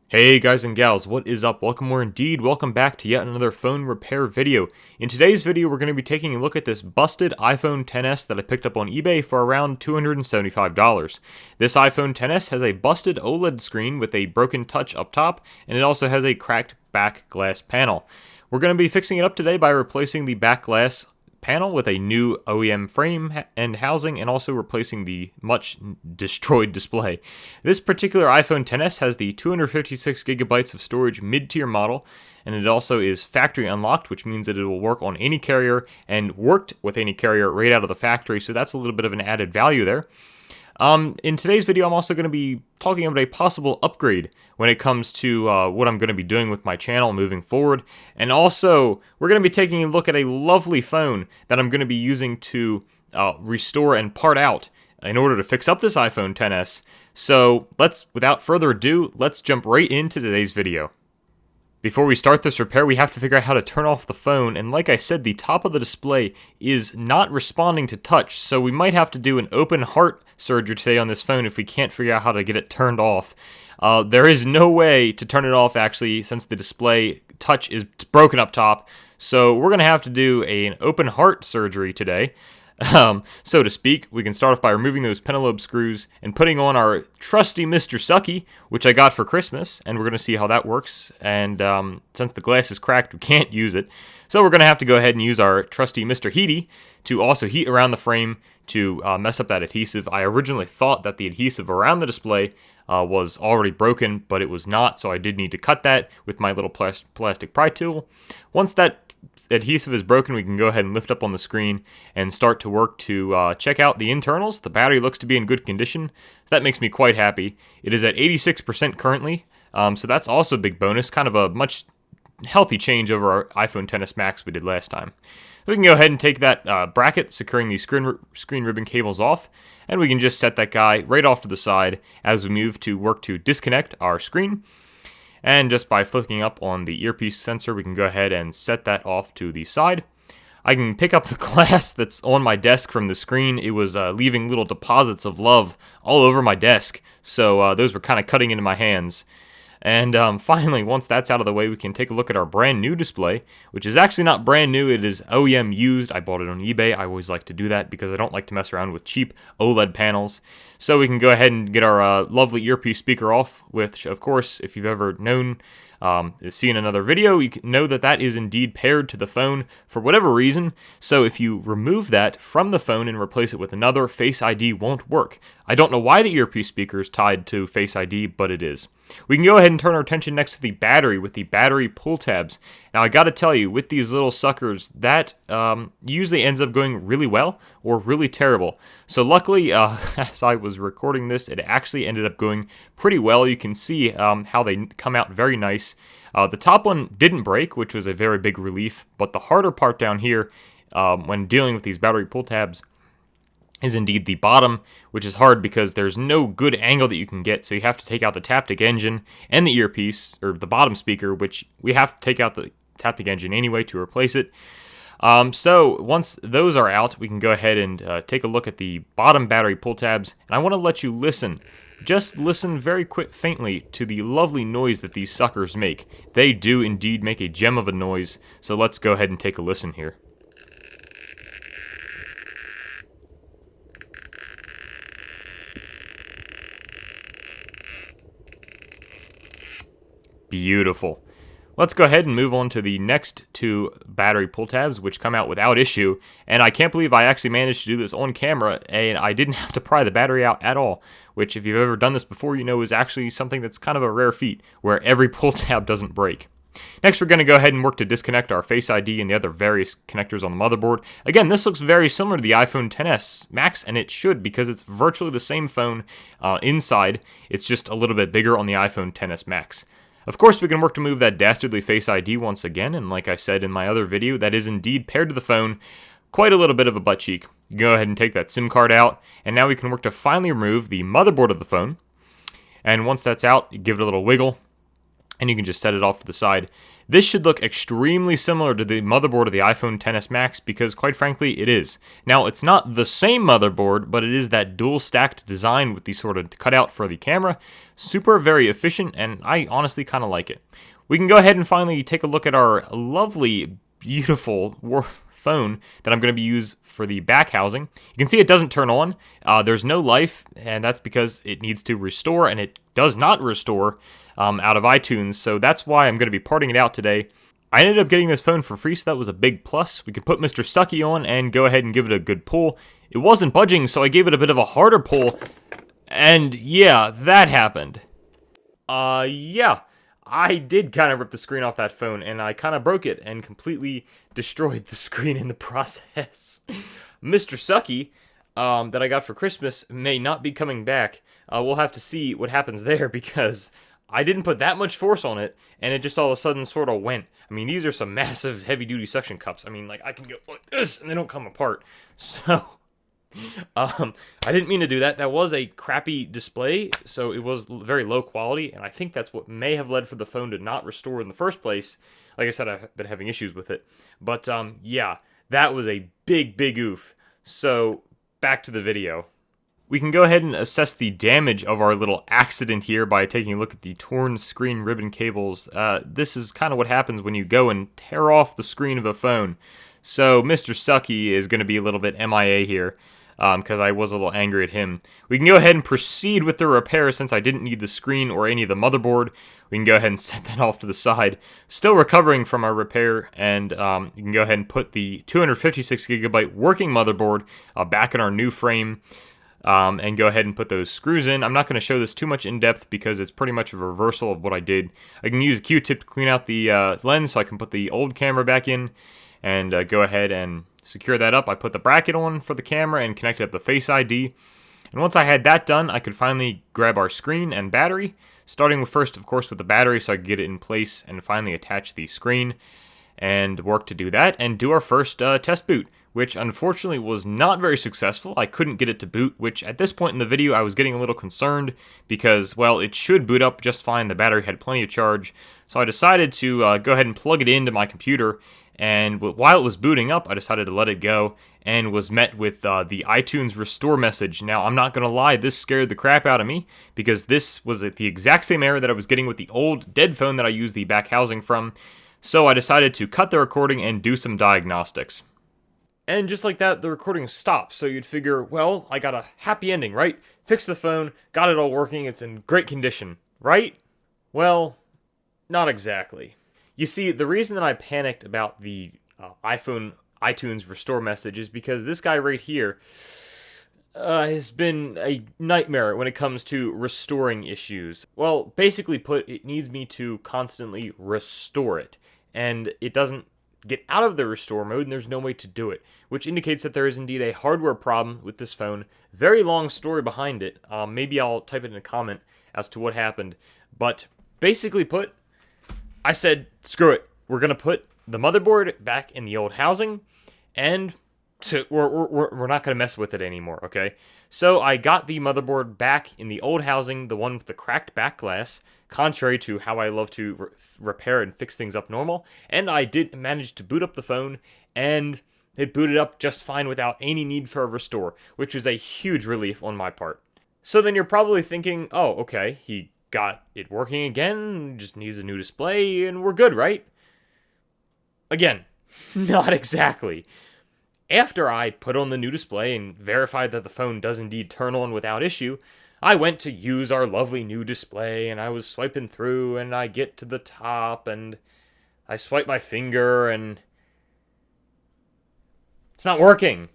Hey guys and gals, what is up? Welcome or indeed welcome back to yet another phone repair video. In today's video, we're going to be taking a look at this busted iPhone XS that I picked up on eBay for around $275. This iPhone XS has a busted OLED screen with a broken touch up top, and it also has a cracked back glass panel. We're going to be fixing it up today by replacing the back glass panel with a new OEM frame and housing, and also replacing the much destroyed display. This particular iPhone XS has the 256 gigabytes of storage mid-tier model, and it also is factory unlocked, which means that it will work on any carrier and worked with any carrier right out of the factory, so that's a little bit of an added value there. In today's video, I'm also going to be talking about a possible upgrade when it comes to what I'm going to be doing with my channel moving forward. And also, we're going to be taking a look at a lovely phone that I'm going to be using to restore and part out in order to fix up this iPhone XS. So without further ado, let's jump right into today's video. Before we start this repair, we have to figure out how to turn off the phone, and like I said, the top of the display is not responding to touch, so we might have to do an open heart surgery today on this phone if we can't figure out how to get it turned off. There is no way to turn it off, actually, since the display touch is broken up top, so we're going to have to do an open heart surgery today. So to speak. We can start off by removing those pentalobe screws and putting on our trusty Mr. Sucky, which I got for Christmas, and we're going to see how that works. And since the glass is cracked, we can't use it. So we're going to have to go ahead and use our trusty Mr. Heaty to also heat around the frame to mess up that adhesive. I originally thought that the adhesive around the display was already broken, but it was not, so I did need to cut that with my little plastic pry tool. Once that adhesive is broken, we can go ahead and lift up on the screen and start to work to check out the internals. The battery looks to be in good condition, so that makes me quite happy. It is at 86% currently, so that's also a big bonus, kind of a much healthy change over our iPhone XS Max we did last time. So we can go ahead and take that bracket securing these screen ribbon cables off, and we can just set that guy right off to the side as we move to work to disconnect our screen. And just by flicking up on the earpiece sensor, we can go ahead and set that off to the side. I can pick up the glass that's on my desk from the screen. It was leaving little deposits of love all over my desk, so those were kind of cutting into my hands. And finally, once that's out of the way, we can take a look at our brand new display, which is actually not brand new. It is OEM used. I bought it on eBay. I always like to do that because I don't like to mess around with cheap OLED panels. So we can go ahead and get our lovely earpiece speaker off, which, of course, if you've ever known, seen another video, you can know that that is indeed paired to the phone for whatever reason. So if you remove that from the phone and replace it with another, Face ID won't work. I don't know why the earpiece speaker is tied to Face ID, but it is. We can go ahead and turn our attention next to the battery with the battery pull tabs. Now, I gotta tell you, with these little suckers, that usually ends up going really well or really terrible. So luckily, as I was recording this, it actually ended up going pretty well. You can see how they come out very nice. The top one didn't break, which was a very big relief, but the harder part down here when dealing with these battery pull tabs is indeed the bottom, which is hard because there's no good angle that you can get, so you have to take out the Taptic engine and the earpiece, or the bottom speaker, which we have to take out the Taptic engine anyway to replace it. So once those are out, we can go ahead and take a look at the bottom battery pull tabs, and I want to let you listen. Just listen very faintly to the lovely noise that these suckers make. They do indeed make a gem of a noise, so let's go ahead and take a listen here. Beautiful. Let's go ahead and move on to the next two battery pull tabs, which come out without issue. And I can't believe I actually managed to do this on camera, and I didn't have to pry the battery out at all, which if you've ever done this before, you know is actually something that's kind of a rare feat, where every pull tab doesn't break. Next, we're going to go ahead and work to disconnect our Face ID and the other various connectors on the motherboard. Again, this looks very similar to the iPhone XS Max, and it should because it's virtually the same phone inside. It's just a little bit bigger on the iPhone XS Max. Of course, we can work to move that dastardly Face ID once again, and like I said in my other video, that is indeed paired to the phone. Quite a little bit of a butt cheek. Go ahead and take that SIM card out, and now we can work to finally remove the motherboard of the phone. And once that's out, you give it a little wiggle, and you can just set it off to the side. This should look extremely similar to the motherboard of the iPhone XS Max because, quite frankly, it is. Now, it's not the same motherboard, but it is that dual stacked design with the sort of cutout for the camera. Super, very efficient, and I honestly kind of like it. We can go ahead and finally take a look at our lovely, beautiful phone that I'm going to be used for the back housing. You can see it doesn't turn on. There's no life, and that's because it needs to restore, and it does not restore out of iTunes, so that's why I'm going to be parting it out today. I ended up getting this phone for free, so that was a big plus. We could put Mr. Stucky on and go ahead and give it a good pull. It wasn't budging, so I gave it a bit of a harder pull, and yeah, that happened. Yeah. I did kind of rip the screen off that phone, and I kind of broke it and completely destroyed the screen in the process. Mr. Sucky, that I got for Christmas, may not be coming back. We'll have to see what happens there, because I didn't put that much force on it, and it just all of a sudden sort of went. I mean, these are some massive heavy-duty suction cups. I mean, like, I can go like this, and they don't come apart. So I didn't mean to do that. That was a crappy display, so it was very low quality, and I think that's what may have led for the phone to not restore in the first place. Like I said, I've been having issues with it. But, yeah, that was a big oof. So, back to the video. We can go ahead and assess the damage of our little accident here by taking a look at the torn screen ribbon cables. This is kind of what happens when you go and tear off the screen of a phone. So, Mr. Sucky is going to be a little bit MIA here, because I was a little angry at him. We can go ahead and proceed with the repair since I didn't need the screen or any of the motherboard. We can go ahead and set that off to the side. Still recovering from our repair, and you can go ahead and put the 256GB working motherboard back in our new frame, and go ahead and put those screws in. I'm not going to show this too much in depth because it's pretty much a reversal of what I did. I can use a Q-tip to clean out the lens so I can put the old camera back in, and go ahead and secure that up. I put the bracket on for the camera and connected up the Face ID. And once I had that done, I could finally grab our screen and battery, starting with first, of course, with the battery so I could get it in place and finally attach the screen and work to do that and do our first test boot, which unfortunately was not very successful. I couldn't get it to boot, which at this point in the video I was getting a little concerned because, well, it should boot up just fine. The battery had plenty of charge. So I decided to go ahead and plug it into my computer. And while it was booting up, I decided to let it go and was met with the iTunes restore message. Now, I'm not going to lie, this scared the crap out of me because this was the exact same error that I was getting with the old dead phone that I used the back housing from. So I decided to cut the recording and do some diagnostics. And just like that, the recording stopped. So you'd figure, well, I got a happy ending, right? Fixed the phone, got it all working, it's in great condition, right? Well, not exactly. You see, the reason that I panicked about the iPhone iTunes restore message is because this guy right here has been a nightmare when it comes to restoring issues. Well, basically put, it needs me to constantly restore it, and it doesn't get out of the restore mode, and there's no way to do it, which indicates that there is indeed a hardware problem with this phone. Very long story behind it. Maybe I'll type it in a comment as to what happened, but basically put, I said, screw it. We're going to put the motherboard back in the old housing, and we're not going to mess with it anymore, okay? So I got the motherboard back in the old housing, the one with the cracked back glass, contrary to how I love to repair and fix things up normal, and I did manage to boot up the phone, and it booted up just fine without any need for a restore, which was a huge relief on my part. So then you're probably thinking, oh, okay, he got it working again, just needs a new display, and we're good, right? Again, not exactly. After I put on the new display and verified that the phone does indeed turn on without issue, I went to use our lovely new display, and I was swiping through, and I get to the top, and I swipe my finger, and it's not working.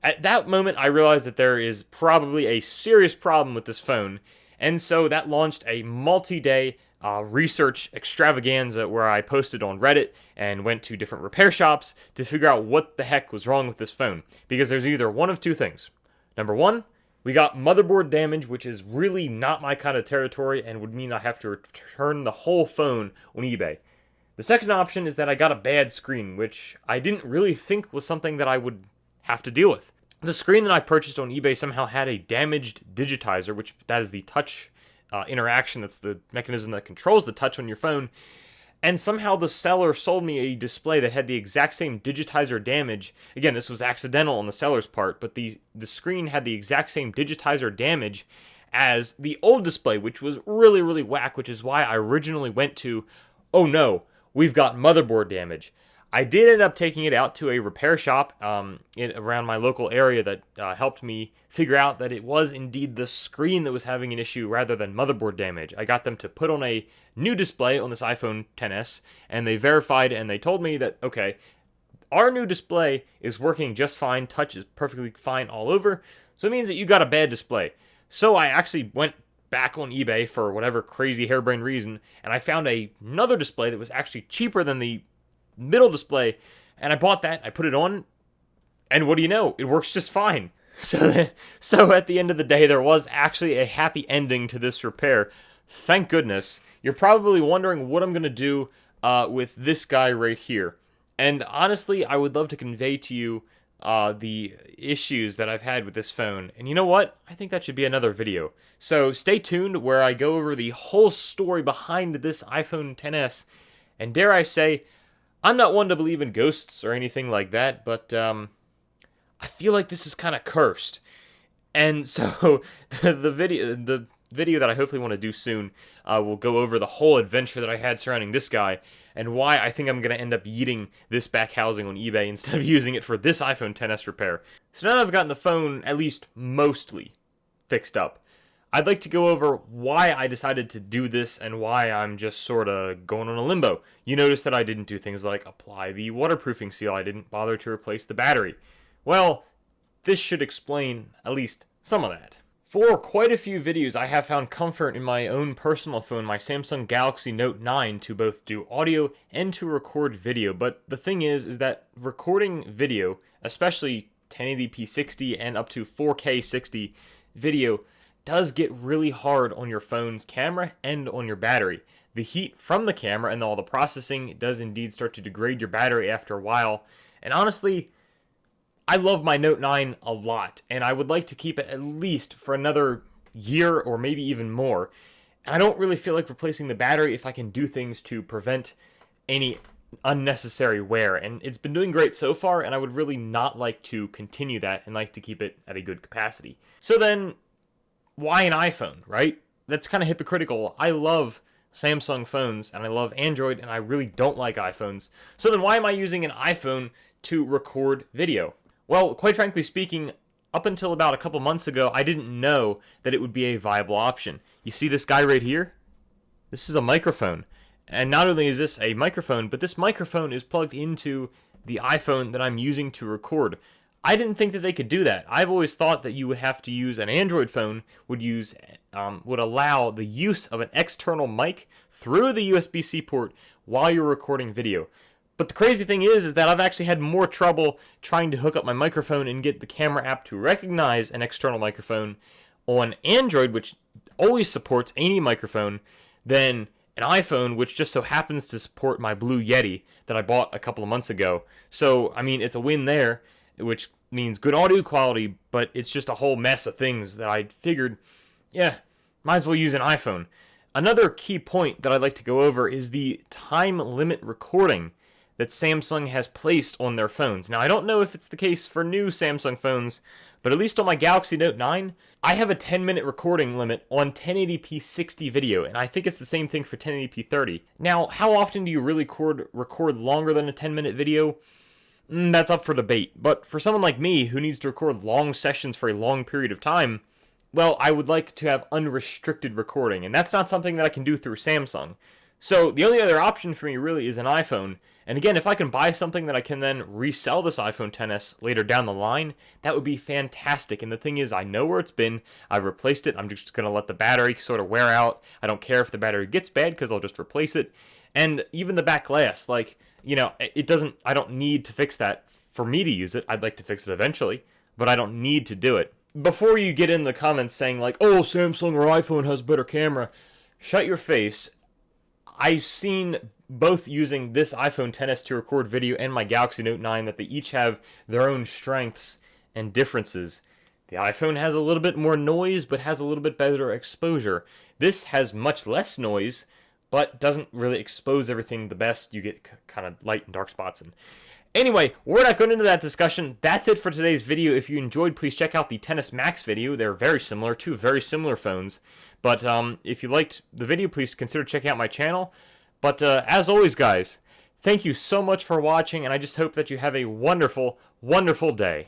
At that moment, I realized that there is probably a serious problem with this phone, and so that launched a multi-day research extravaganza where I posted on Reddit and went to different repair shops to figure out what the heck was wrong with this phone. Because there's either one of two things. Number one, we got motherboard damage, which is really not my kind of territory and would mean I have to return the whole phone on eBay. The second option is that I got a bad screen, which I didn't really think was something that I would have to deal with. The screen that I purchased on eBay somehow had a damaged digitizer, which that is the touch interaction, that's the mechanism that controls the touch on your phone. And somehow the seller sold me a display that had the exact same digitizer damage. Again, this was accidental on the seller's part, but the screen had the exact same digitizer damage as the old display, which was really, really whack, which is why I originally went to, oh no, we've got motherboard damage. I did end up taking it out to a repair shop around my local area that helped me figure out that it was indeed the screen that was having an issue rather than motherboard damage. I got them to put on a new display on this iPhone XS, and they verified and they told me that, okay, our new display is working just fine, touch is perfectly fine all over, so it means that you got a bad display. So I actually went back on eBay for whatever crazy harebrained reason, and I found another display that was actually cheaper than the middle display, and I bought that, I put it on, and what do you know, it works just fine. So at the end of the day, there was actually a happy ending to this repair. Thank goodness. You're probably wondering what I'm going to do with this guy right here. And honestly, I would love to convey to you the issues that I've had with this phone. And you know what? I think that should be another video. So stay tuned where I go over the whole story behind this iPhone XS. And dare I say, I'm not one to believe in ghosts or anything like that, but I feel like this is kind of cursed. And so the video that I hopefully want to do soon will go over the whole adventure that I had surrounding this guy and why I think I'm going to end up yeeting this back housing on eBay instead of using it for this iPhone XS repair. So now that I've gotten the phone at least mostly fixed up, I'd like to go over why I decided to do this and why I'm just sort of going on a limbo. You notice that I didn't do things like apply the waterproofing seal. I didn't bother to replace the battery. Well, this should explain at least some of that. For quite a few videos, I have found comfort in my own personal phone, my Samsung Galaxy Note 9, to both do audio and to record video. But the thing is that recording video, especially 1080p 60 and up to 4K 60 video, does get really hard on your phone's camera and on your battery. The heat from the camera and all the processing does indeed start to degrade your battery after a while. And honestly, I love my Note 9 a lot, and I would like to keep it at least for another year or maybe even more. And I don't really feel like replacing the battery if I can do things to prevent any unnecessary wear. And it's been doing great so far, and I would really not like to continue that and like to keep it at a good capacity. So then, why an iPhone, right? That's kind of hypocritical. I love Samsung phones, and I love Android, and I really don't like iPhones. So then why am I using an iPhone to record video? Well, quite frankly speaking, up until about a couple months ago, I didn't know that it would be a viable option. You see this guy right here? This is a microphone. And not only is this a microphone, but this microphone is plugged into the iPhone that I'm using to record. I didn't think that they could do that. I've always thought that you would have to use an Android phone, would allow the use of an external mic through the USB-C port while you're recording video. But the crazy thing is that I've actually had more trouble trying to hook up my microphone and get the camera app to recognize an external microphone on Android, which always supports any microphone, than an iPhone, which just so happens to support my Blue Yeti that I bought a couple of months ago. So, I mean, it's a win there, which means good audio quality, but it's just a whole mess of things that I figured, yeah, might as well use an iPhone. Another key point that I'd like to go over is the time limit recording that Samsung has placed on their phones. Now, I don't know if it's the case for new Samsung phones, but at least on my Galaxy Note 9, I have a 10-minute recording limit on 1080p 60 video, and I think it's the same thing for 1080p 30. Now, how often do you really record longer than a 10-minute video? That's up for debate, but for someone like me who needs to record long sessions for a long period of time, well, I would like to have unrestricted recording, and that's not something that I can do through Samsung. So the only other option for me really is an iPhone. And again, if I can buy something that I can then resell this iPhone XS later down the line, that would be fantastic. And the thing is, I know where it's been. I've replaced it. I'm just going to let the battery sort of wear out. I don't care if the battery gets bad because I'll just replace it. And even the back glass, like, you know, I don't need to fix that for me to use it. I'd like to fix it eventually, but I don't need to do it. Before you get in the comments saying like, oh, Samsung or iPhone has better camera, shut your face. I've seen both using this iPhone XS to record video and my Galaxy Note 9 that they each have their own strengths and differences. The iPhone has a little bit more noise, but has a little bit better exposure. This has much less noise, but doesn't really expose everything the best. You get kind of light and dark spots. And anyway, we're not going into that discussion. That's it for today's video. If you enjoyed, please check out the XS Max video. They're very similar, two very similar phones. But if you liked the video, please consider checking out my channel. But as always, guys, thank you so much for watching, and I just hope that you have a wonderful, wonderful day.